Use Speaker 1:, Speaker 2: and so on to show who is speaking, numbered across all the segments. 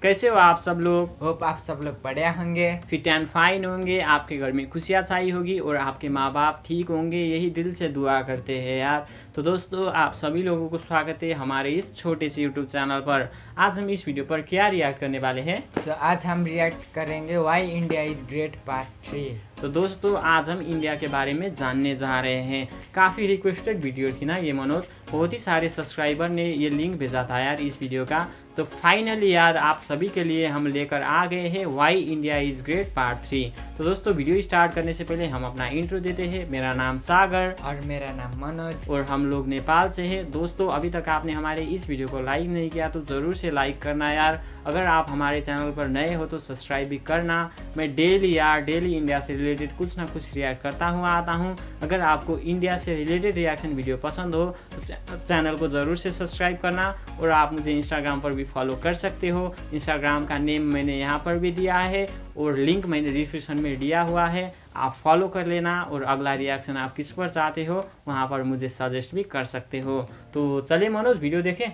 Speaker 1: कैसे हो आप सब लोग।
Speaker 2: होप आप सब लोग बढ़िया होंगे,
Speaker 1: फिट एंड फाइन होंगे, आपके घर में खुशियाँ छाई होगी और आपके माँ बाप ठीक होंगे, यही दिल से दुआ करते हैं यार। तो दोस्तों आप सभी लोगों को स्वागत है हमारे इस छोटे से यूट्यूब चैनल पर। आज हम इस वीडियो पर क्या रिएक्ट करने वाले हैं?
Speaker 2: तो आज हम रिएक्ट करेंगे why India is great part 3।
Speaker 1: तो दोस्तों आज हम इंडिया के बारे में जानने जा रहे हैं। काफ़ी रिक्वेस्टेड वीडियो थी ना ये मनोज, बहुत ही सारे सब्सक्राइबर ने ये लिंक भेजा था यार इस वीडियो का। तो फाइनली यार आप सभी के लिए हम लेकर आ गए हैं why India is great part 3। तो दोस्तों वीडियो स्टार्ट करने से पहले हम अपना इंट्रो देते हैं। मेरा नाम सागर
Speaker 2: और मेरा नाम मनोज
Speaker 1: और हम लोग नेपाल से हैं। दोस्तों अभी तक आपने हमारे इस वीडियो को लाइक नहीं किया तो ज़रूर से लाइक करना यार। अगर आप हमारे चैनल पर नए हो तो सब्सक्राइब भी करना। मैं डेली इंडिया से रिलेटेड कुछ ना कुछ रिएक्ट करता हुआ आता हूँ। अगर आपको इंडिया से रिलेटेड रिएक्शन वीडियो पसंद हो तो चैनल को ज़रूर से सब्सक्राइब करना। और आप मुझे इंस्टाग्राम पर भी फॉलो कर सकते हो। इंस्टाग्राम का नेम मैंने यहाँ पर भी दिया है और लिंक मैंने डिस्क्रिप्शन में दिया हुआ है, आप फॉलो कर लेना। और अगला रिएक्शन आप किस पर चाहते हो वहाँ पर मुझे सजेस्ट भी कर सकते हो। तो चलिए मनोज वीडियो देखें।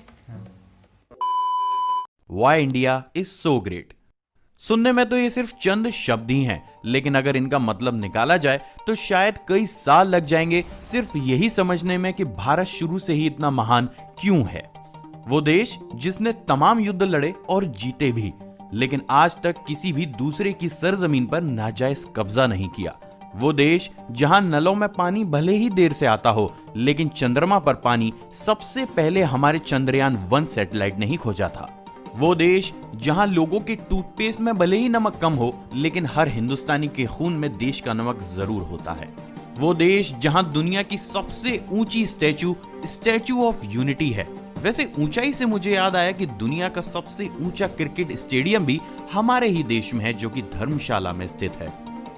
Speaker 3: Why India is so great. सुनने में तो ये सिर्फ चंद शब्द ही हैं, लेकिन अगर इनका मतलब निकाला जाए तो शायद कई साल लग जाएंगे सिर्फ यही समझने में कि भारत शुरू से ही इतना महान क्यों है। वो देश जिसने तमाम युद्ध लड़े और जीते भी, लेकिन आज तक किसी भी दूसरे की सरजमीन पर नाजायज कब्जा नहीं किया। वो देश जहां नलों में पानी भले ही देर से आता हो, लेकिन चंद्रमा पर पानी सबसे पहले हमारे चंद्रयान 1 सैटेलाइट ने ही खोजा था। वो देश जहां लोगों के टूथपेस्ट में भले ही नमक कम हो, लेकिन हर हिंदुस्तानी के खून में देश का नमक जरूर होता है। वो देश जहां दुनिया की सबसे ऊंची स्टैचू ऑफ यूनिटी है। वैसे ऊंचाई से मुझे याद आया कि दुनिया का सबसे ऊंचा क्रिकेट स्टेडियम भी हमारे ही देश में है, जो कि धर्मशाला में स्थित है।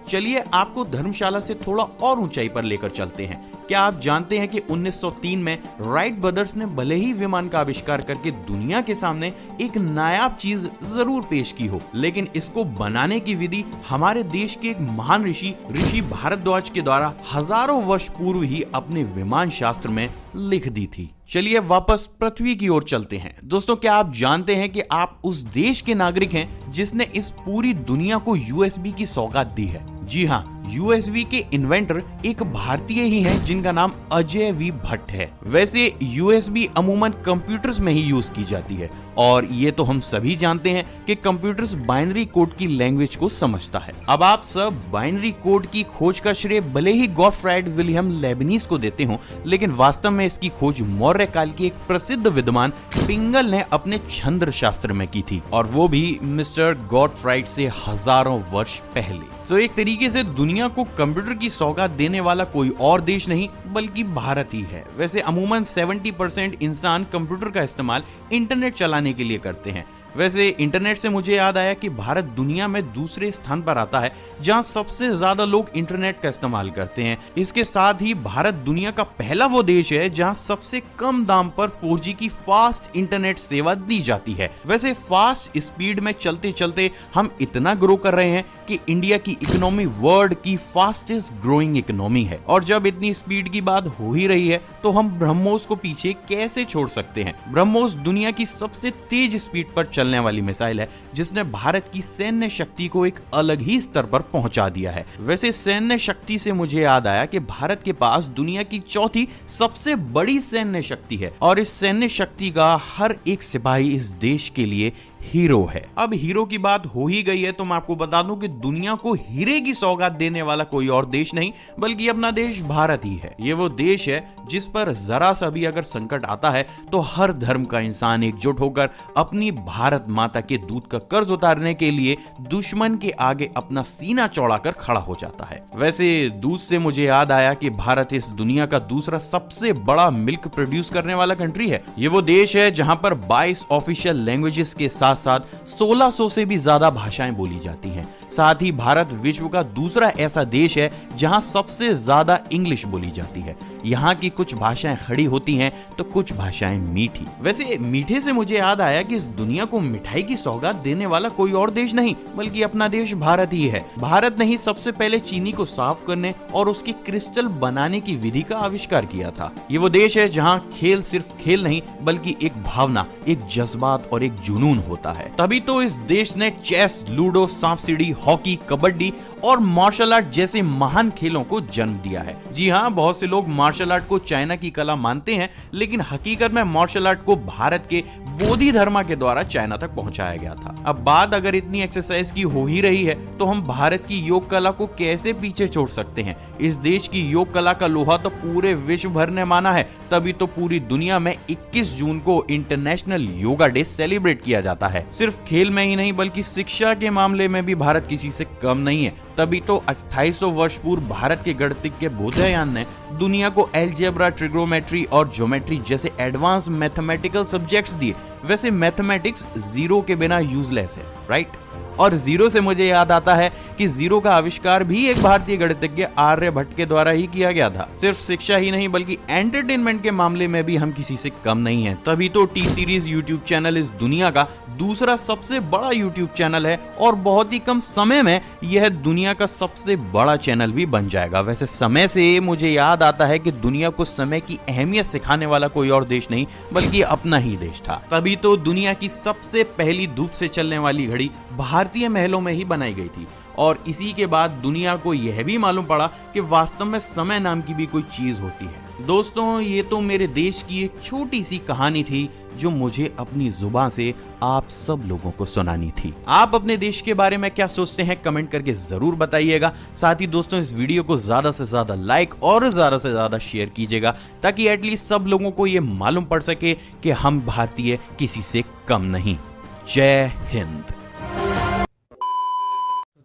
Speaker 3: चलिए आपको धर्मशाला से थोड़ा और ऊंचाई पर लेकर चलते हैं। क्या आप जानते हैं कि 1903 में राइट ब्रदर्स ने भले ही विमान का आविष्कार करके दुनिया के सामने एक नायाब चीज जरूर पेश की हो, लेकिन इसको बनाने की विधि हमारे देश के एक महान ऋषि भारद्वाज के द्वारा हजारों वर्ष पूर्व ही अपने विमान शास्त्र में लिख दी थी। चलिए वापस पृथ्वी की ओर चलते हैं। दोस्तों क्या आप जानते हैं कि आप उस देश के नागरिक हैं जिसने इस पूरी दुनिया को यूएसबी की सौगात दी है? जी हाँ, यूएसबी के इन्वेंटर एक भारतीय ही हैं जिनका नाम अजय वी भट्ट है। वैसे यूएसबी अमूमन कंप्यूटर्स में ही यूज की जाती है और ये तो हम सभी जानते हैं कि कंप्यूटर्स बाइनरी कोड की लैंग्वेज को समझता है। अब आप सब बाइनरी कोड की खोज का श्रेय भले ही गॉटफ्राइड विलियम लेबनीज को देते हो, लेकिन वास्तव में इसकी खोज मौर्य काल के एक प्रसिद्ध विद्वान पिंगल ने अपने छंद शास्त्र में की थी, और वो भी मिस्टर गॉटफ्राइड से हजारों वर्ष पहले। तो एक तरीके से दुनिया को कंप्यूटर की सौगात देने वाला कोई और देश नहीं बल्कि भारत ही है। वैसे अमूमन 70% इंसान कंप्यूटर का इस्तेमाल इंटरनेट चलाने के लिए करते हैं। वैसे इंटरनेट से मुझे याद आया कि भारत दुनिया में दूसरे स्थान पर आता है जहां सबसे ज्यादा लोग इंटरनेट का इस्तेमाल करते हैं। इसके साथ ही भारत दुनिया का पहला वो देश है जहां सबसे कम दाम पर 4G की फास्ट इंटरनेट सेवा दी जाती है। वैसे फास्ट स्पीड में चलते चलते हम इतना ग्रो कर रहे हैं कि इंडिया की इकोनॉमी वर्ल्ड की फास्टेस्ट ग्रोइंग इकोनॉमी है। और जब इतनी स्पीड की बात हो ही रही है तो हम ब्रह्मोस को पीछे कैसे छोड़ सकते हैं। ब्रह्मोस दुनिया की सबसे तेज स्पीड पर चलने वाली मिसाइल है जिसने भारत की सैन्य शक्ति को एक अलग ही स्तर पर पहुंचा दिया है। वैसे सैन्य शक्ति से मुझे याद आया कि भारत के पास दुनिया की चौथी सबसे बड़ी सैन्य शक्ति है और इस सैन्य शक्ति का हर एक सिपाही इस देश के लिए हीरो है। अब हीरो की बात हो ही गई है तो मैं आपको बता दूं कि दुनिया को हीरे की सौगात देने वाला कोई और देश नहीं बल्कि अपना देश भारत ही है। ये वो देश है जिस पर जरा सा भी अगर संकट आता है तो हर धर्म का इंसान एकजुट होकर अपनी भारत माता के दूध का कर्ज उतारने के लिए दुश्मन के आगे अपना सीना चौड़ा कर खड़ा हो जाता है। वैसे दूध से मुझे याद आया कि भारत इस दुनिया का दूसरा सबसे बड़ा मिल्क प्रोड्यूस करने वाला कंट्री है। ये वो देश है जहां पर 22 ऑफिशियल लैंग्वेजेस के साथ 1600 से भी ज्यादा भाषाएं बोली जाती हैं। साथ ही भारत विश्व का दूसरा ऐसा देश है जहां सबसे ज्यादा इंग्लिश बोली जाती है। यहाँ की कुछ भाषाएं खड़ी होती हैं तो कुछ भाषाएं मीठी। वैसे मीठे से मुझे याद आया कि इस दुनिया को मिठाई की सौगात देने वाला कोई और देश नहीं बल्कि अपना देश भारत ही है। भारत ने ही सबसे पहले चीनी को साफ करने और उसकी क्रिस्टल बनाने की विधि का आविष्कार किया था। ये वो देश है जहाँ खेल सिर्फ खेल नहीं बल्कि एक भावना, एक जज्बात और एक जुनून होता है। तभी तो इस देश ने चेस, लूडो, सांप सीढ़ी, हॉकी, कबड्डी और मार्शल आर्ट जैसे महान खेलों को जन्म दिया है। जी हाँ, बहुत से लोग मार्शल आर्ट को चाइना की कला मानते हैं, लेकिन हकीकत में मार्शल आर्ट को भारत के बोधि धर्मा के द्वारा चाइना तक पहुंचाया गया था। अब बात अगर इतनी एक्सरसाइज की हो ही रही है तो हम भारत की योग कला को कैसे पीछे छोड़ सकते हैं। इस देश की योग कला का लोहा तो पूरे विश्व भर ने माना है, तभी तो पूरी दुनिया में 21 जून को इंटरनेशनल योगा डे सेलिब्रेट किया जाता है। सिर्फ खेल में ही नहीं बल्कि शिक्षा के मामले में भी भारत किसी से कम नहीं है। तभी तो 2800 वर्ष पूर्व भारत के गणितज्ञ बोधायन ने दुनिया को अलजेब्रा, ट्रिग्नोमेट्री और ज्योमेट्री जैसे एडवांस मैथमेटिकल सब्जेक्ट्स दिए। वैसे मैथमेटिक्स जीरो के बिना यूजलेस है, राइट? और जीरो से मुझे याद आता है कि जीरो का आविष्कार भी एक भारतीय गणितज्ञ आर्यभट्ट के द्वारा ही किया गया था। सिर्फ शिक्षा ही नहीं बल्कि एंटरटेनमेंट के मामले में भी हम किसी से कम नहीं हैं। तभी तो टी सीरीज यूट्यूब चैनल इस दुनिया का दूसरा सबसे बड़ा यूट्यूब चैनल है और बहुत ही कम समय में यह दुनिया का सबसे बड़ा चैनल भी बन जाएगा। वैसे समय से मुझे याद आता है कि दुनिया को समय की अहमियत सिखाने वाला कोई और देश नहीं बल्कि अपना ही देश था। तभी तो दुनिया की सबसे पहली धूप से चलने वाली घड़ी भारतीय महलों में ही बनाई गई थी और इसी के बाद दुनिया को यह भी मालूम पड़ा कि वास्तव में समय नाम की भी कोई चीज होती है। दोस्तों, ये तो मेरे देश की एक छोटी सी कहानी थी जो मुझे अपनी जुबान से आप सब लोगों को सुनानी थी। आप अपने देश के बारे में क्या सोचते हैं कमेंट करके जरूर बताइएगा। साथ ही दोस्तों, इस वीडियो को ज्यादा से ज्यादा लाइक और ज्यादा से ज्यादा शेयर कीजिएगा ताकि एटलीस्ट सब लोगों को ये मालूम पड़ सके कि हम भारतीय किसी से कम नहीं। जय हिंद।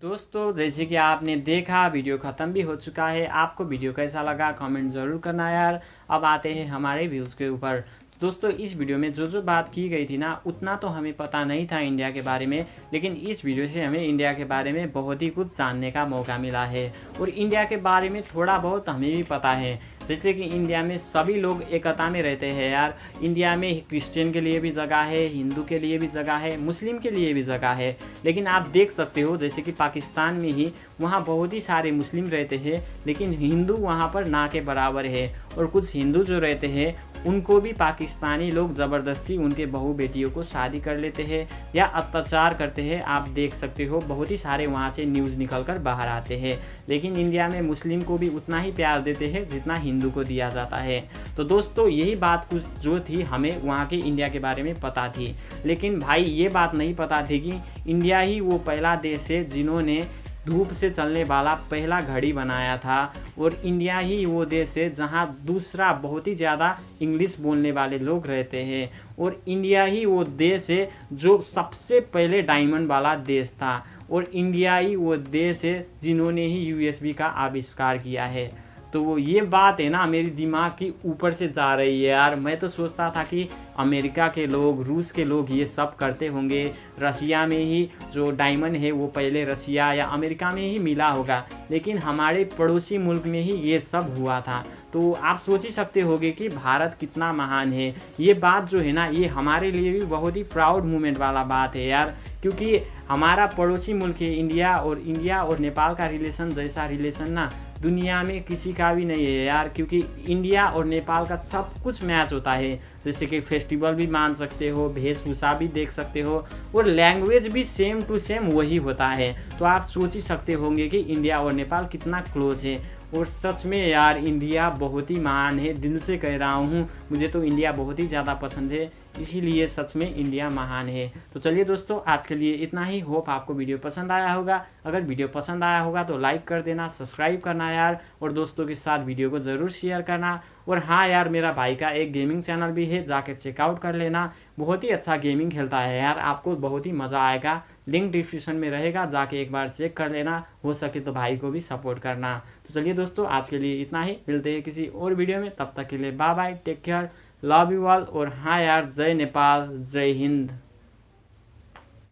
Speaker 1: दोस्तों, जैसे कि आपने देखा वीडियो ख़त्म भी हो चुका है। आपको वीडियो कैसा लगा कमेंट ज़रूर करना यार। अब आते हैं हमारे व्यूज़ के ऊपर। दोस्तों, इस वीडियो में जो बात की गई थी ना, उतना तो हमें पता नहीं था इंडिया के बारे में, लेकिन इस वीडियो से हमें इंडिया के बारे में बहुत ही कुछ जानने का मौका मिला है। और इंडिया के बारे में थोड़ा बहुत हमें भी पता है, जैसे कि इंडिया में सभी लोग एकता में रहते हैं यार। इंडिया में क्रिश्चियन के लिए भी जगह है, हिंदू के लिए भी जगह है, मुस्लिम के लिए भी जगह है। लेकिन आप देख सकते हो जैसे कि पाकिस्तान में ही वहाँ बहुत ही सारे मुस्लिम रहते हैं, लेकिन हिंदू वहाँ पर ना के बराबर है। और कुछ हिंदू जो रहते हैं उनको भी पाकिस्तानी लोग ज़बरदस्ती उनके बहू बेटियों को शादी कर लेते हैं या अत्याचार करते हैं। आप देख सकते हो बहुत ही सारे वहाँ से न्यूज़ निकल कर बाहर आते हैं। लेकिन इंडिया में मुस्लिम को भी उतना ही प्यार देते हैं जितना हिंदू को दिया जाता है। तो दोस्तों, यही बात कुछ जो थी हमें वहाँ के इंडिया के बारे में पता थी। लेकिन भाई ये बात नहीं पता थी कि इंडिया ही वो पहला देश है जिन्होंने धूप से चलने वाला पहला घड़ी बनाया था। और इंडिया ही वो देश है जहाँ दूसरा बहुत ही ज़्यादा इंग्लिश बोलने वाले लोग रहते हैं। और इंडिया ही वो देश है जो सबसे पहले डायमंड वाला देश था। और इंडिया ही वो देश है जिन्होंने ही यूएसबी का आविष्कार किया है। तो वो ये बात है ना, मेरी दिमाग की ऊपर से जा रही है यार। मैं तो सोचता था कि अमेरिका के लोग, रूस के लोग ये सब करते होंगे। रसिया में ही जो डायमंड है वो पहले रसिया या अमेरिका में ही मिला होगा, लेकिन हमारे पड़ोसी मुल्क में ही ये सब हुआ था। तो आप सोच ही सकते होंगे कि भारत कितना महान है। ये बात जो है ना, ये हमारे लिए भी बहुत ही प्राउड मोमेंट वाला बात है यार, क्योंकि हमारा पड़ोसी मुल्क है इंडिया और नेपाल का रिलेशन जैसा रिलेशन ना दुनिया में किसी का भी नहीं है यार। क्योंकि इंडिया और नेपाल का सब कुछ मैच होता है, जैसे कि फेस्टिवल भी मान सकते हो, वेशभूषा भी देख सकते हो, और लैंग्वेज भी सेम टू सेम वही होता है। तो आप सोच ही सकते होंगे कि इंडिया और नेपाल कितना क्लोज है। और सच में यार इंडिया बहुत ही महान है, दिल से कह रहा हूँ। मुझे तो इंडिया बहुत ही ज़्यादा पसंद है, इसीलिए सच में इंडिया महान है। तो चलिए दोस्तों, आज के लिए इतना ही। होप आपको वीडियो पसंद आया होगा। अगर वीडियो पसंद आया होगा तो लाइक कर देना, सब्सक्राइब करना यार, और दोस्तों के साथ वीडियो को ज़रूर शेयर करना। और हाँ यार, मेरा भाई का एक गेमिंग चैनल भी है, जाके चेकआउट कर लेना। बहुत ही अच्छा गेमिंग खेलता है यार, आपको बहुत ही मज़ा आएगा। लिंक डिस्क्रिप्शन में रहेगा, जाके एक बार चेक कर लेना। हो सके तो भाई को भी सपोर्ट करना। तो चलिए दोस्तों, आज के लिए इतना ही। मिलते हैं किसी और वीडियो में, तब तक के लिए bye bye, take care, love you all. और हाँ यार, जय नेपाल, जय हिंद।